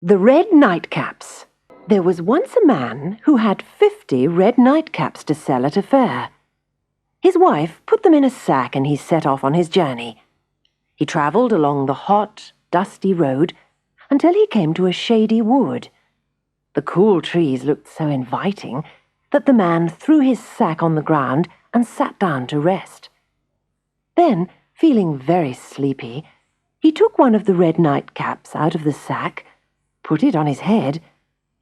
The Red Nightcaps. There was once a man who had 50 red nightcaps to sell at a fair. His wife put them in a sack and he set off on his journey. He travelled along the hot, dusty road until he came to a shady wood. The cool trees looked so inviting that the man threw his sack on the ground and sat down to rest. Then, feeling very sleepy, he took one of the red nightcaps out of the sack, put it on his head,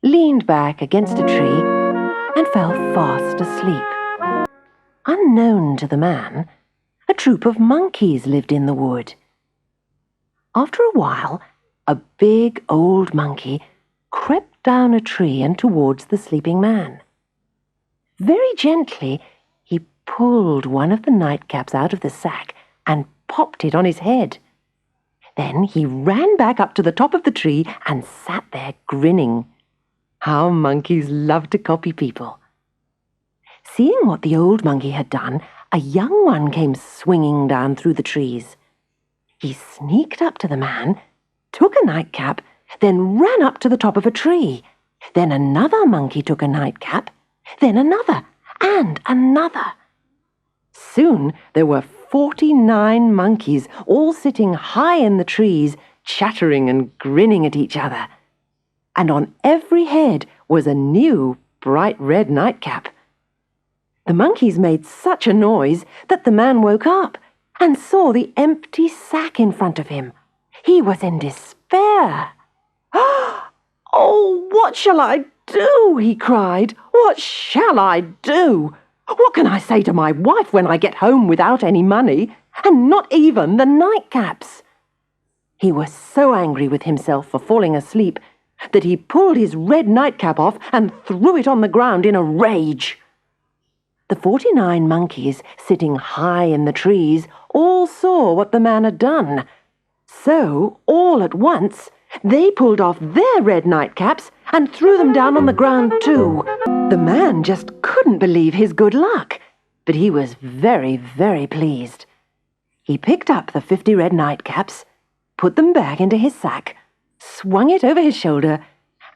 leaned back against a tree, and fell fast asleep. Unknown to the man, a troop of monkeys lived in the wood. After a while, a big old monkey crept down a tree and towards the sleeping man. Very gently, he pulled one of the nightcaps out of the sack and popped it on his head. Then he ran back up to the top of the tree and sat there grinning. How monkeys love to copy people. Seeing what the old monkey had done, a young one came swinging down through the trees. He sneaked up to the man, took a nightcap, then ran up to the top of a tree. Then another monkey took a nightcap, then another, and another. Soon there were 49 monkeys, all sitting high in the trees, chattering and grinning at each other. And on every head was a new, bright red nightcap. The monkeys made such a noise that the man woke up and saw the empty sack in front of him. He was in despair. "Oh, what shall I do?" he cried. "What shall I do? What can I say to my wife when I get home without any money, and not even the nightcaps?" He was so angry with himself for falling asleep that he pulled his red nightcap off and threw it on the ground in a rage. The 49 monkeys, sitting high in the trees, all saw what the man had done. So, all at once, they pulled off their red nightcaps and threw them down on the ground too. The man just couldn't believe his good luck, but he was very, very pleased. He picked up the 50 red nightcaps, put them back into his sack, swung it over his shoulder,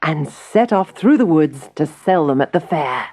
and set off through the woods to sell them at the fair.